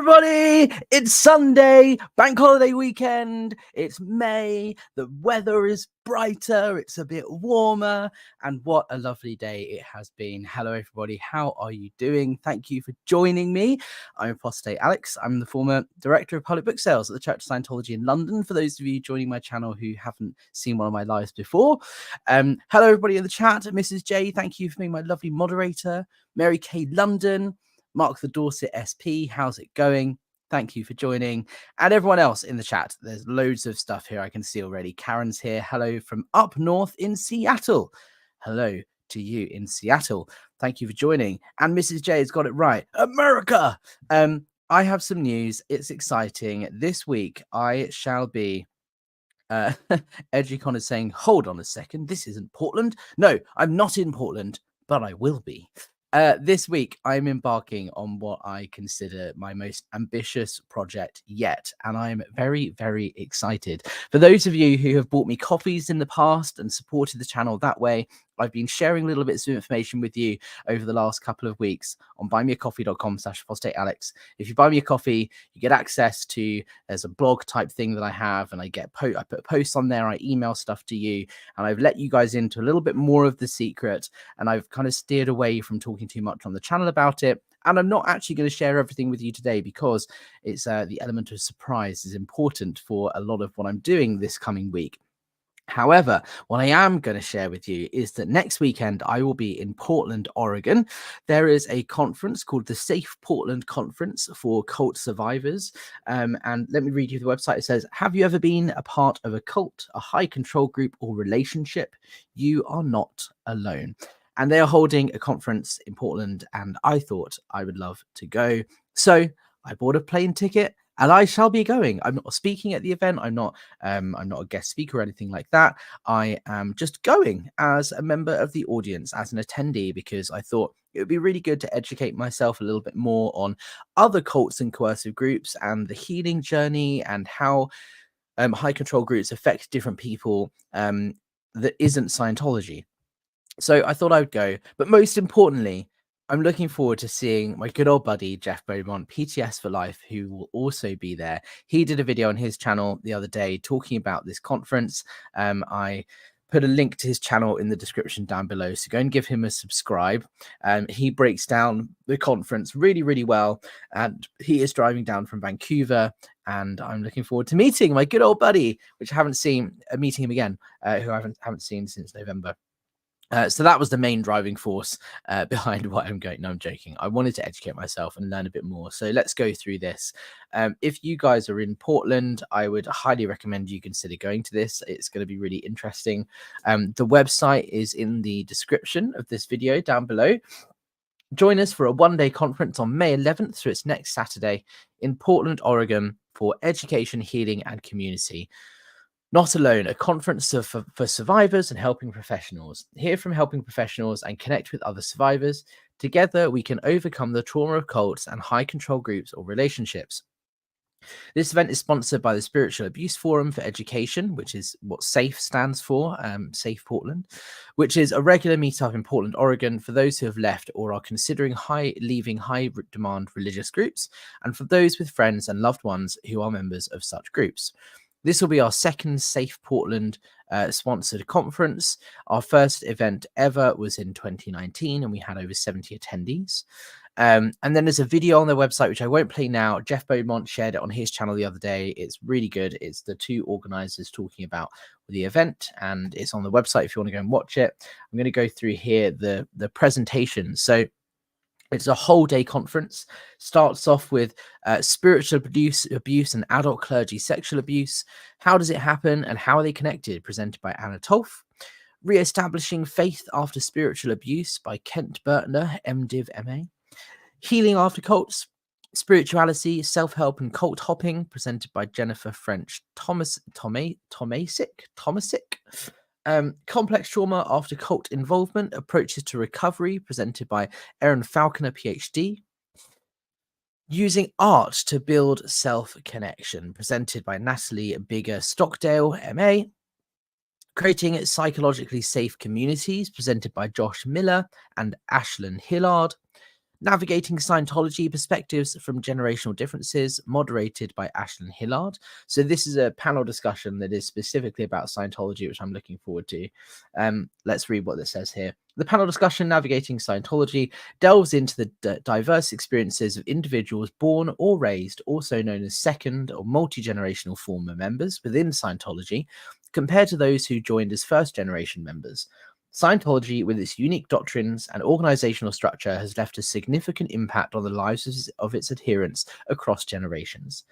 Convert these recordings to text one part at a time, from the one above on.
everybody, it's Sunday, bank holiday weekend, it's May, the weather is brighter, it's a bit warmer, and what a lovely day it has been. Hello everybody, how are you doing? Thank you for joining me. I'm Apostate Alex. I'm the former Director of Public Book Sales at the Church of Scientology in London, for those of you joining my channel who haven't seen one of my lives before. Hello everybody in the chat. Mrs. J, thank you for being my lovely moderator. Mary Kay London, Mark the Dorset SP, how's it going? Thank you for joining. And everyone else in the chat, there's loads of stuff here I can see already. Karen's here. Hello from up north in Seattle. Hello to you in Seattle. Thank you for joining. And Mrs. J has got it right. America! I have some news. It's exciting. This week, I shall be... Edgycon is saying, hold on a second, this isn't Portland. No, I'm not in Portland, but I will be. This week, I'm embarking on what I consider my most ambitious project yet, and I'm very, very excited. For those of you who have bought me coffees in the past and supported the channel that way, I've been sharing little bits of information with you over the last couple of weeks on buymeacoffee.com/apostatealex. If you buy me a coffee, you get access to, there's a blog type thing that I have, and I put posts on there, I email stuff to you, and I've let you guys into a little bit more of the secret, and I've kind of steered away from talking too much on the channel about it. And I'm not actually going to share everything with you today because it's the element of surprise is important for a lot of what I'm doing this coming week. However, what I am going to share with you is that next weekend I will be in Portland, Oregon. There is a conference called the Safe Portland Conference for Cult Survivors. And let me read you the website. It says, have you ever been a part of a cult, a high control group, or relationship? You are not alone. And they are holding a conference in Portland, and I thought I would love to go. So I bought a plane ticket. And I shall be going. I'm not speaking at the event. I'm not a guest speaker or anything like that. I am just going as a member of the audience, as an attendee, because I thought it would be really good to educate myself a little bit more on other cults and coercive groups and the healing journey and how high control groups affect different people that isn't Scientology. So I thought I would go. But most importantly, I'm looking forward to seeing my good old buddy, Jeff Beaumont, PTS for Life, who will also be there. He did a video on his channel the other day talking about this conference. I put a link to his channel in the description down below, so go and give him a subscribe. He breaks down the conference really, really well, and he is driving down from Vancouver, and I'm looking forward to meeting my good old buddy, which I haven't seen, meeting him again, who I haven't seen since November. So that was the main driving force behind why I'm going. No, I'm joking. I wanted to educate myself and learn a bit more. So let's go through this. If you guys are in Portland, I would highly recommend you consider going to this. It's going to be really interesting. The website is in the description of this video down below. Join us for a one-day conference on May 11th through its next Saturday in Portland, Oregon for education, healing, and community. Not Alone, a conference for survivors and helping professionals. Hear from helping professionals and connect with other survivors. Together, we can overcome the trauma of cults and high control groups or relationships. This event is sponsored by the Spiritual Abuse Forum for Education, which is what SAFE stands for, Safe Portland, which is a regular meetup in Portland, Oregon for those who have left or are considering leaving high demand religious groups, and for those with friends and loved ones who are members of such groups. This will be our second Safe Portland sponsored conference. Our first event ever was in 2019, and we had over 70 attendees. And then there's a video on their website, which I won't play now. Jeff Beaumont shared it on his channel the other day. It's really good. It's the two organizers talking about the event, and it's on the website if you want to go and watch it. I'm going to go through here the presentation. So it's a whole day conference. Starts off with spiritual abuse and adult clergy sexual abuse. How does it happen and how are they connected? Presented by Anna Tolf. Re-establishing faith after spiritual abuse by Kent Bertner, MDiv MA. Healing after cults. Spirituality, self-help and cult hopping. Presented by Jennifer French Tomasic. Complex trauma after cult involvement, approaches to recovery, presented by Erin Falconer, PhD. Using art to build self-connection, presented by Natalie Bigger-Stockdale, MA. Creating psychologically safe communities, presented by Josh Miller and Ashlyn Hillard. Navigating Scientology Perspectives from Generational Differences, moderated by Ashlyn Hillard. So this is a panel discussion that is specifically about Scientology, which I'm looking forward to. Let's read what it says here. The panel discussion, Navigating Scientology, delves into the diverse experiences of individuals born or raised, also known as second or multi-generational former members within Scientology, compared to those who joined as first-generation members. Scientology, with its unique doctrines and organizational structure, has left a significant impact on the lives of its adherents across generations.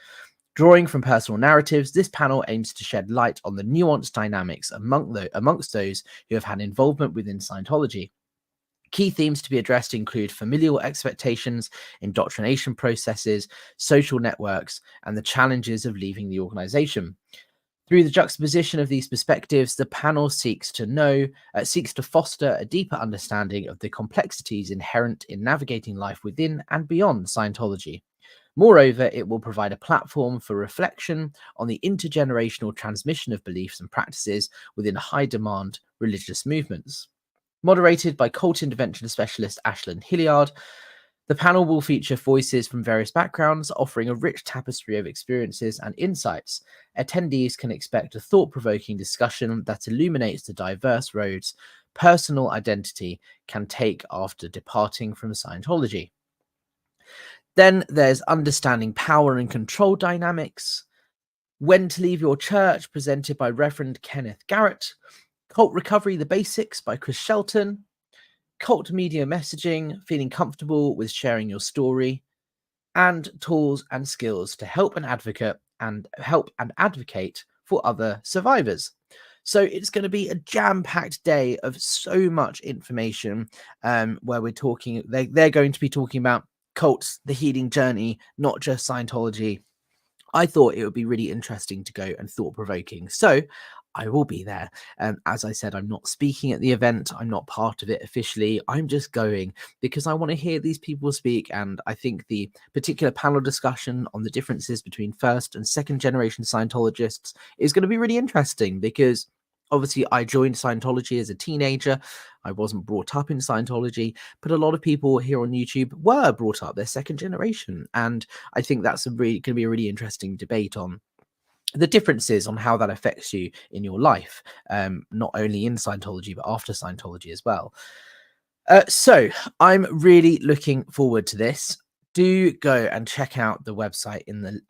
Drawing from personal narratives, this panel aims to shed light on the nuanced dynamics amongst those who have had involvement within Scientology. Key themes to be addressed include familial expectations, indoctrination processes, social networks, and the challenges of leaving the organization. Through the juxtaposition of these perspectives, the panel seeks to foster a deeper understanding of the complexities inherent in navigating life within and beyond Scientology. Moreover, it will provide a platform for reflection on the intergenerational transmission of beliefs and practices within high-demand religious movements. Moderated by cult intervention specialist Ashlyn Hilliard, the panel will feature voices from various backgrounds, offering a rich tapestry of experiences and insights. Attendees can expect a thought-provoking discussion that illuminates the diverse roads personal identity can take after departing from Scientology. Then there's Understanding Power and Control Dynamics, When to Leave Your Church, presented by Reverend Kenneth Garrett, Cult Recovery, The Basics by Chris Shelton, Cult Media Messaging, Feeling Comfortable with Sharing Your Story, and Tools and Skills to help and advocate for other survivors. So it's going to be a jam-packed day of so much information where we're talking, they're going to be talking about cults, the healing journey, not just Scientology. I thought it would be really interesting to go and thought-provoking. So I will be there. As I said, I'm not speaking at the event. I'm not part of it officially. I'm just going because I want to hear these people speak. And I think the particular panel discussion on the differences between first and second generation Scientologists is going to be really interesting because obviously I joined Scientology as a teenager. I wasn't brought up in Scientology, but a lot of people here on YouTube were brought up. They're second generation. And I think that's going to be a really interesting debate on the differences on how that affects you in your life, not only in Scientology, but after Scientology as well. So I'm really looking forward to this. Do go and check out the website in the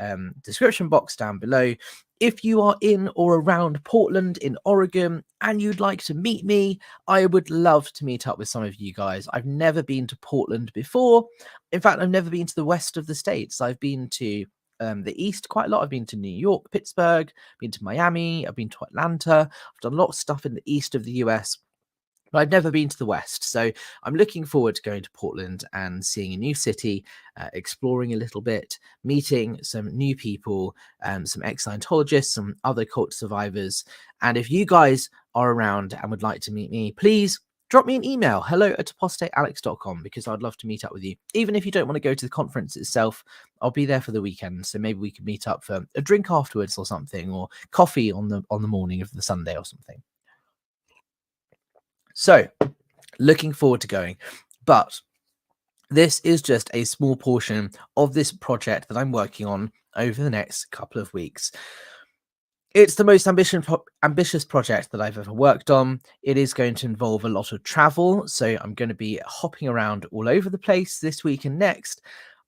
description box down below. If you are in or around Portland in Oregon and you'd like to meet me, I would love to meet up with some of you guys. I've never been to Portland before. In fact, I've never been to the west of the states. I've been to the east quite a lot. I've been to New York, Pittsburgh, been to Miami, I've been to Atlanta. I've done a lot of stuff in the east of the US, but I've never been to the west. So I'm looking forward to going to Portland and seeing a new city, exploring a little bit, meeting some new people, some ex-Scientologists, some other cult survivors. And if you guys are around and would like to meet me, please drop me an email, hello@apostatealex.com, because I'd love to meet up with you. Even if you don't want to go to the conference itself, I'll be there for the weekend. So maybe we could meet up for a drink afterwards or something, or coffee on the morning of the Sunday or something. So looking forward to going, but this is just a small portion of this project that I'm working on over the next couple of weeks. It's the most ambitious project that I've ever worked on. It is going to involve a lot of travel, so I'm going to be hopping around all over the place this week and next.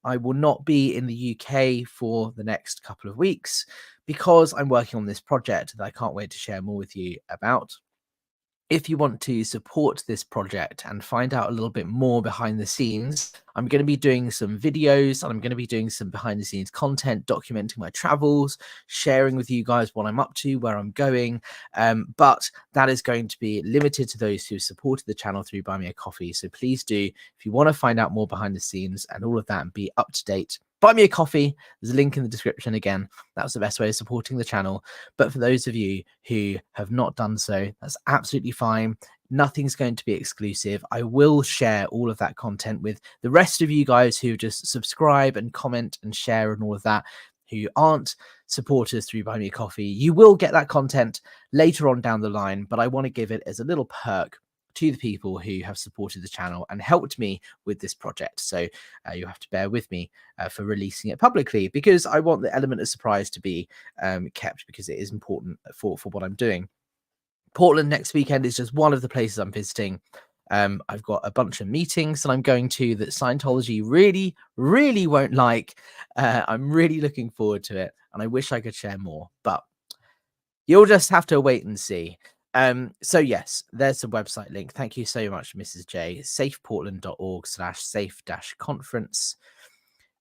I will not be in the UK for the next couple of weeks because I'm working on this project that I can't wait to share more with you about. If you want to support this project and find out a little bit more behind the scenes, I'm going to be doing some videos and I'm going to be doing some behind the scenes content, documenting my travels, sharing with you guys what I'm up to, where I'm going. But that is going to be limited to those who supported the channel through Buy Me a Coffee. So please do, if you want to find out more behind the scenes and all of that and be up to date, buy me a coffee. There's a link in the description again. That's the best way of supporting the channel. But for those of you who have not done so, that's absolutely fine. Nothing's going to be exclusive. I will share all of that content with the rest of you guys who just subscribe and comment and share and all of that, who aren't supporters through Buy Me a Coffee. You will get that content later on down the line, but I want to give it as a little perk to the people who have supported the channel and helped me with this project. So you have to bear with me for releasing it publicly, because I want the element of surprise to be kept, because it is important for what I'm doing. Portland next weekend is just one of the places I'm visiting. I've got a bunch of meetings that I'm going to that Scientology really, really won't like. I'm really looking forward to it, and I wish I could share more, but you'll just have to wait and see. So yes, there's the website link. Thank you so much, Mrs. J. safeportland.org/safe-conference.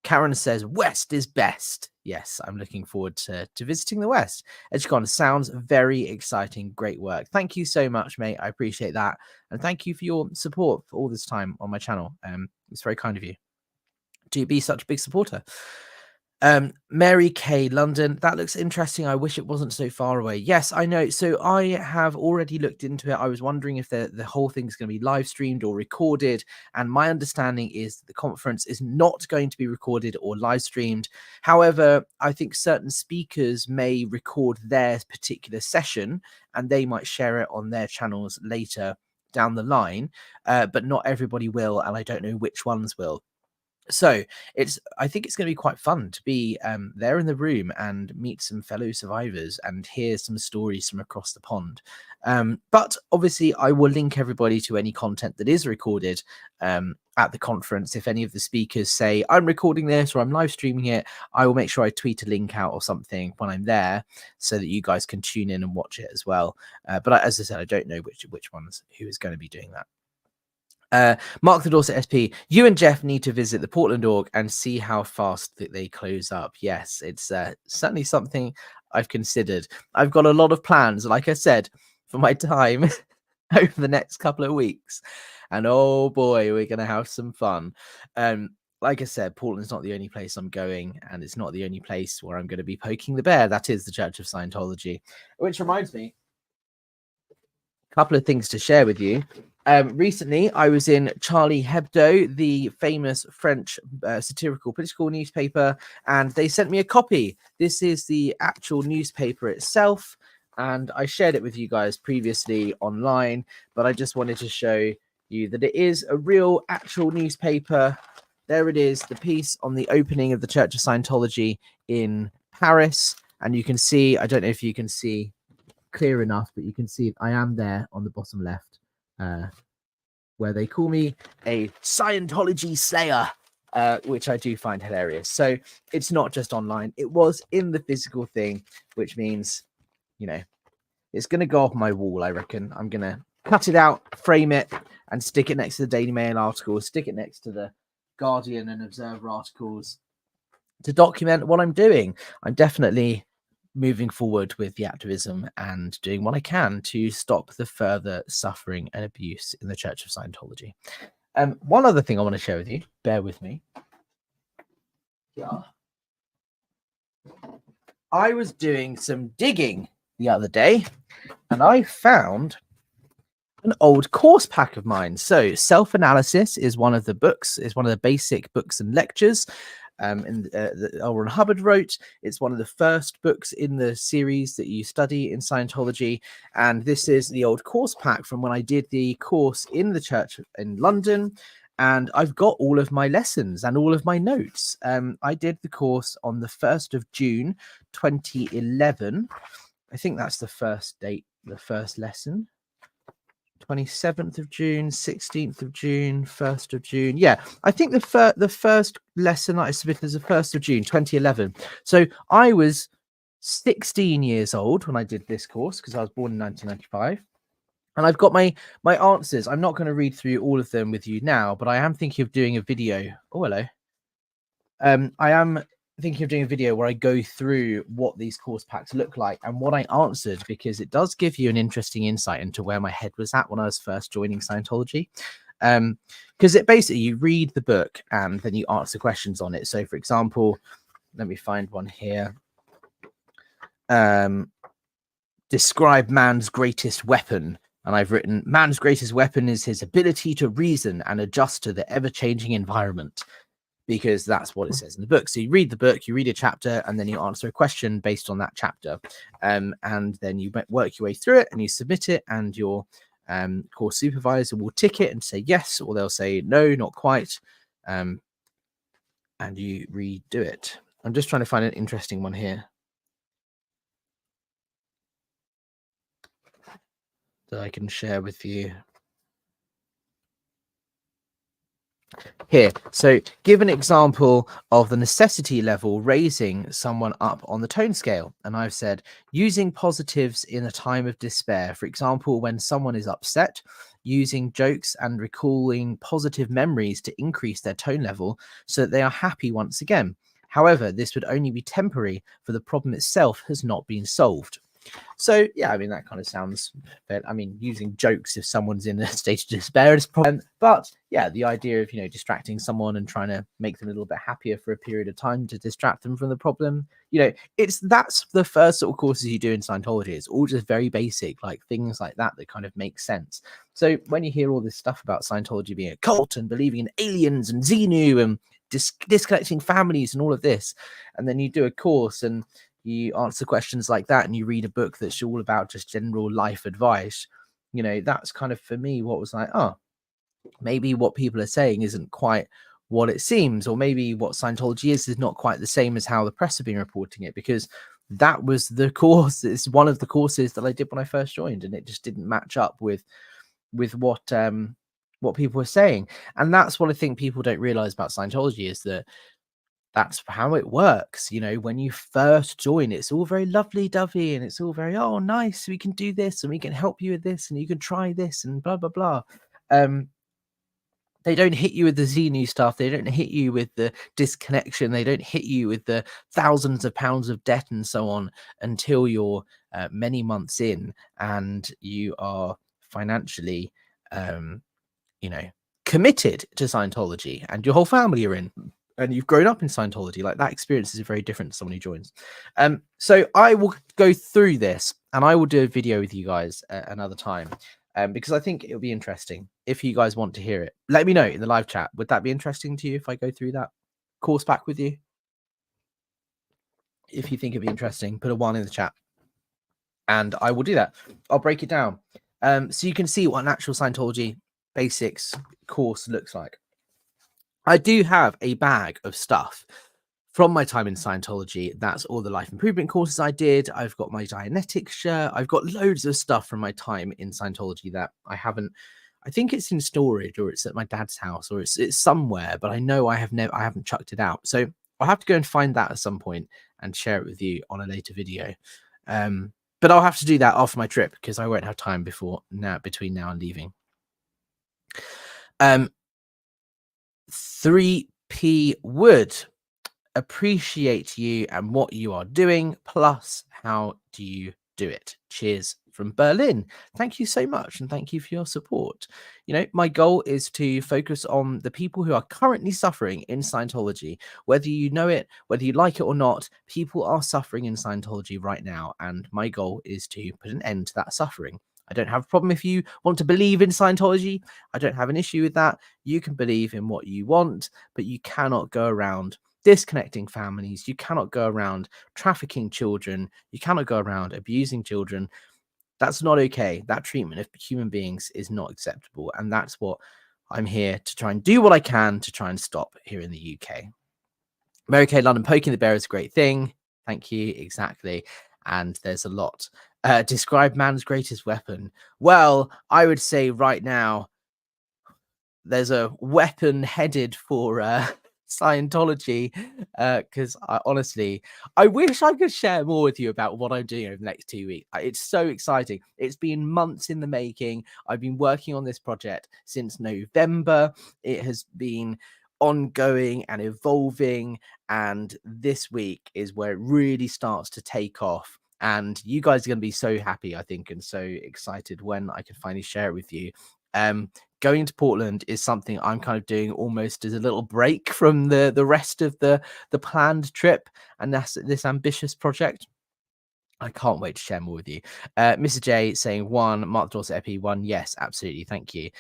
Karen says West is best. Yes, I'm looking forward to visiting the West. Edgecon sounds very exciting. Great work. Thank you so much, mate. I appreciate that. And thank you for your support for all this time on my channel. It's very kind of you to be such a big supporter. Mary K. London, that looks interesting. I wish it wasn't so far away. Yes, I know. So I have already looked into it. I was wondering if the whole thing is going to be live streamed or recorded. And my understanding is that the conference is not going to be recorded or live streamed. However, I think certain speakers may record their particular session and they might share it on their channels later down the line. But not everybody will. And I don't know which ones will. So I think it's going to be quite fun to be there in the room and meet some fellow survivors and hear some stories from across the pond. But obviously I will link everybody to any content that is recorded at the conference. If any of the speakers say I'm recording this or I'm live streaming it, I will make sure I tweet a link out or something when I'm there so that you guys can tune in and watch it as well. But as I said, I don't know which ones, who is going to be doing that. Mark the Dorset SP, you and Jeff need to visit the Portland org and see how fast they close up. Yes, it's certainly something I've considered. I've got a lot of plans, like I said, for my time over the next couple of weeks. And oh boy, we're going to have some fun. Like I said, Portland's not the only place I'm going, and it's not the only place where I'm going to be poking the bear. That is the Church of Scientology, which reminds me, a couple of things to share with you. Recently, I was in Charlie Hebdo, the famous French satirical political newspaper, and they sent me a copy. This is the actual newspaper itself, and I shared it with you guys previously online, but I just wanted to show you that it is a real actual newspaper. There it is, the piece on the opening of the Church of Scientology in Paris, and you can see, I don't know if you can see clear enough, but you can see I am there on the bottom left. Where they call me a Scientology slayer, which I do find hilarious. So it's not just online. It was in the physical thing, which means, you know, it's going to go off my wall, I reckon. I'm going to cut it out, frame it, and stick it next to the Daily Mail articles, stick it next to the Guardian and Observer articles to document what I'm doing. I'm definitely moving forward with the activism and doing what I can to stop the further suffering and abuse in the Church of Scientology. One other thing I want to share with you, bear with me. Yeah. I was doing some digging the other day and I found an old course pack of mine. So Self-Analysis is one of the books, is one of the basic books and lectures that L. Ron Hubbard wrote. It's one of the first books in the series that you study in Scientology. And this is the old course pack from when I did the course in the church in London. And I've got all of my lessons and all of my notes. I did the course on the 1st of June, 2011. I think that's the first date, the first lesson. 27th of June, 16th of June, 1st of June. Yeah, I think the first lesson that I submitted is the 1st of June, 2011. So I was 16 years old when I did this course because I was born in 1995. And I've got my answers. I'm not going to read through all of them with you now, but I am thinking of doing a video. Oh, hello. I am thinking of doing a video where I go through what these course packs look like and what I answered, because it does give you an interesting insight into where my head was at when I was first joining Scientology. Because it basically, you read the book and then you answer questions on it. So for example, let me find one here. Describe man's greatest weapon. And I've written, man's greatest weapon is his ability to reason and adjust to the ever-changing environment. Because that's what it says in the book. So you read the book, you read a chapter, and then you answer a question based on that chapter. And then you work your way through it and you submit it, and your Course supervisor will tick it and say yes, or they'll say no, not quite, and you redo it. I'm just trying to find an interesting one here that I can share with you. Here, so give an example of the necessity level raising someone up on the tone scale. And I've said using positives in a time of despair. For example, when someone is upset, using jokes and recalling positive memories to increase their tone level so that they are happy once again. However, this would only be temporary, for the problem itself has not been solved. So yeah, I mean that kind of sounds fair. I mean, using jokes if someone's in a state of despair is problem, but yeah, the idea of distracting someone and trying to make them a little bit happier for a period of time to distract them from the problem, that's the first sort of courses you do in Scientology. It's all just very basic, like things like that kind of make sense. So when you hear all this stuff about Scientology being a cult and believing in aliens and Xenu and disconnecting families and all of this, and then you do a course and you answer questions like that and you read a book that's all about just general life advice, that's kind of for me what was like, oh, maybe what people are saying isn't quite what it seems, or maybe what Scientology is not quite the same as how the press have been reporting it, because that was the course. It's one of the courses that I did when I first joined, and it just didn't match up with what people were saying. And that's what I think people don't realize about Scientology, is that that's how it works. When you first join, it's all very lovely dovey and it's all very, oh, nice, we can do this and we can help you with this and you can try this and blah, blah, blah. They don't hit you with the Xenu stuff. They don't hit you with the disconnection. They don't hit you with the thousands of pounds of debt and so on until you're many months in and you are financially, committed to Scientology and your whole family are in. And you've grown up in Scientology. Like, that experience is very different to someone who joins. So I will go through this and I will do a video with you guys another time, because I think it'll be interesting. If you guys want to hear it, let me know in the live chat. Would that be interesting to you if I go through that course back with you? If you think it'd be interesting, put a 1 in the chat and I will do that. I'll break it down so you can see what an actual Scientology basics course looks like. I do have a bag of stuff from my time in Scientology. That's all the life improvement courses I did. I've got my Dianetics shirt. I've got loads of stuff from my time in Scientology that I haven't. I think it's in storage, or it's at my dad's house, or it's somewhere. But I know I haven't chucked it out. So I'll have to go and find that at some point and share it with you on a later video. But I'll have to do that after my trip because I won't have time between now and leaving. 3P would appreciate you and what you are doing, plus how do you do it? Cheers from Berlin. Thank you so much, and thank you for your support. My goal is to focus on the people who are currently suffering in Scientology. Whether you know it, whether you like it or not, people are suffering in Scientology right now, and my goal is to put an end to that suffering. I don't have a problem if you want to believe in Scientology. I don't have an issue with that. You can believe in what you want, but you cannot go around disconnecting families. You cannot go around trafficking children. You cannot go around abusing children. That's not okay. That treatment of human beings is not acceptable. And that's what I'm here to try and do what I can to try and stop here in the UK. Mary Kay London, poking the bear is a great thing. Thank you. Exactly. And there's a lot. Describe man's greatest weapon. Well, I would say right now, there's a weapon headed for Scientology, because honestly, I wish I could share more with you about what I'm doing over the next 2 weeks. It's so exciting. It's been months in the making. I've been working on this project since November. It has been ongoing and evolving, and this week is where it really starts to take off. And you guys are going to be so happy, I think, and so excited when I can finally share it with you. Going to Portland is something I'm kind of doing almost as a little break from the rest of the planned trip, and that's this ambitious project. I can't wait to share more with you. Mr. J saying 1, Mark Dorset Epi 1. Yes, absolutely. Thank you.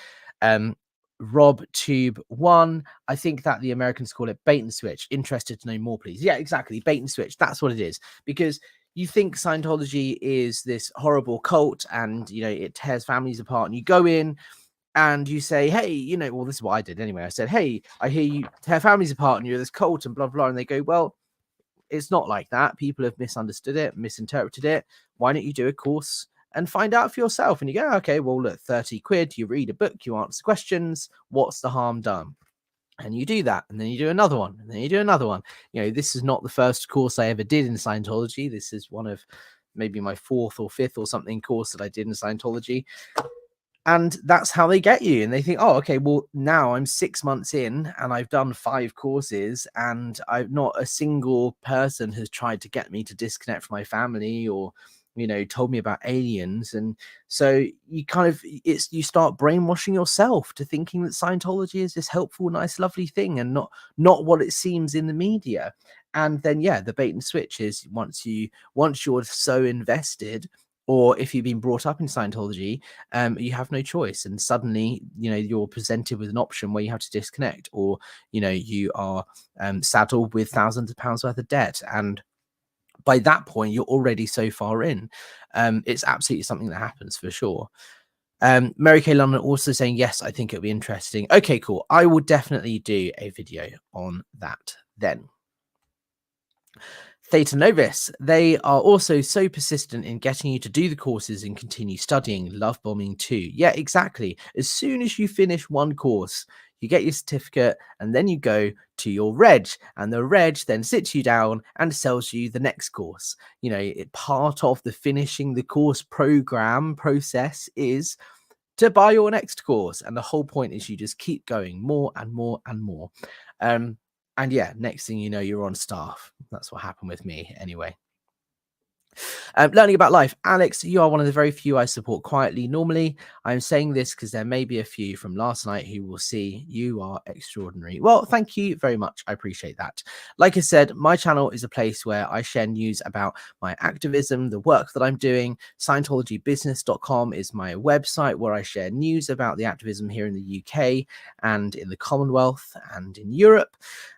Rob Tube 1. I think that the Americans call it bait and switch. Interested to know more, please. Yeah, exactly. Bait and switch. That's what it is. Because you think Scientology is this horrible cult and, you know, it tears families apart, and you go in and you say, hey, you know, well, this is what I did anyway. I said, hey, I hear you tear families apart and you're this cult and blah, blah. And they go, well, it's not like that. People have misunderstood it, misinterpreted it. Why don't you do a course and find out for yourself? And you go, okay, well, look, 30 quid, you read a book, you answer questions. What's the harm done? And you do that, and then you do another one, and then you do another one. You know, this is not the first course I ever did in Scientology. This is one of maybe my 4th or 5th or something course that I did in Scientology. And that's how they get you. And they think, oh, okay, well, now I'm 6 months in and I've done 5 courses and I've not a single person has tried to get me to disconnect from my family or, you know, told me about aliens. And so you kind of, you start brainwashing yourself to thinking that Scientology is this helpful, nice, lovely thing and not what it seems in the media. And then, yeah, the bait and switch is once you're so invested, or if you've been brought up in Scientology, you have no choice. And suddenly, you know, you're presented with an option where you have to disconnect, or, you know, you are saddled with thousands of pounds worth of debt. And by that point, you're already so far in. It's absolutely something that happens for sure. Mary Kay London also saying, yes, I think it'll be interesting. Okay, cool. I will definitely do a video on that then. Theta Novis, they are also so persistent in getting you to do the courses and continue studying. Love bombing too. Yeah, exactly. As soon as you finish one course, you get your certificate and then you go to your reg, and the reg then sits you down and sells you the next course. You know, part of the finishing the course program process is to buy your next course. And the whole point is you just keep going more and more and more. And yeah, next thing you know, you're on staff. That's what happened with me anyway. Learning about life. Alex, you are one of the very few I support quietly. Normally, I'm saying this because there may be a few from last night who will see you are extraordinary. Well, thank you very much. I appreciate that. Like I said, my channel is a place where I share news about my activism, the work that I'm doing. Scientologybusiness.com is my website where I share news about the activism here in the UK and in the Commonwealth and in Europe.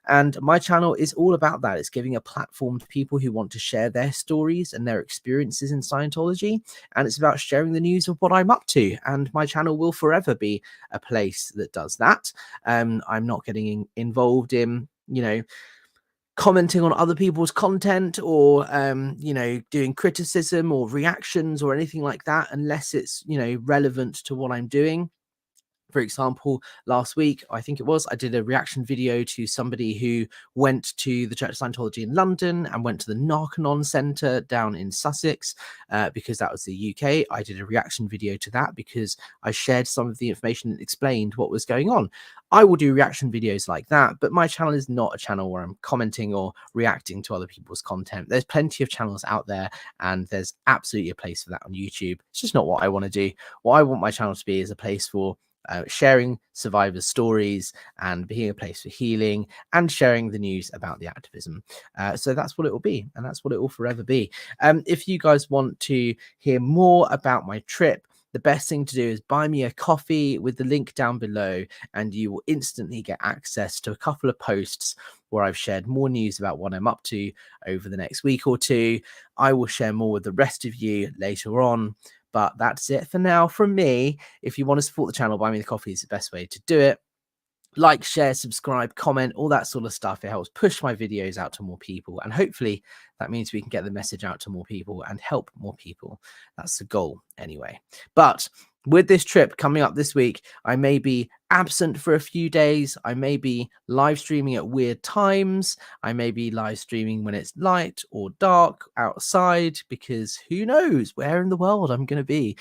And my channel is all about that. It's giving a platform to people who want to share their stories and their experiences in Scientology. And it's about sharing the news of what I'm up to. And my channel will forever be a place that does that. I'm not getting involved in, you know, commenting on other people's content or, you know, doing criticism or reactions or anything like that, unless it's, you know, relevant to what I'm doing. For example, last week, I think it was, I did a reaction video to somebody who went to the Church of Scientology in London and went to the Narconon Centre down in Sussex because that was the UK. I did a reaction video to that because I shared some of the information and explained what was going on. I will do reaction videos like that, but my channel is not a channel where I'm commenting or reacting to other people's content. There's plenty of channels out there, and there's absolutely a place for that on YouTube. It's just not what I want to do. What I want my channel to be is a place for sharing survivors' stories and being a place for healing and sharing the news about the activism. So that's what it will be, and that's what it will forever be. If you guys want to hear more about my trip, the best thing to do is buy me a coffee with the link down below, and you will instantly get access to a couple of posts where I've shared more news about what I'm up to over the next week or two. I will share more with the rest of you later on. But that's it for now from me. If you want to support the channel, buy me the coffee is the best way to do it. Like, share, subscribe, comment, all that sort of stuff. It helps push my videos out to more people. And hopefully that means we can get the message out to more people and help more people. That's the goal anyway. But with this trip coming up this week, I may be absent for a few days. I may be live streaming at weird times. I may be live streaming when it's light or dark outside, because who knows where in the world I'm going to be.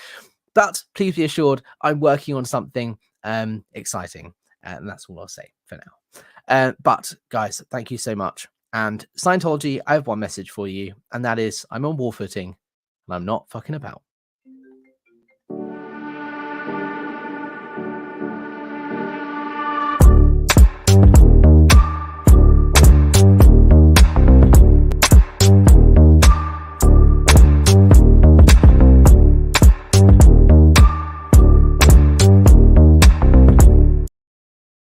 But please be assured, I'm working on something exciting. And that's all I'll say for now. But guys, thank you so much. And Scientology, I have one message for you, and that is I'm on war footing and I'm not fucking about.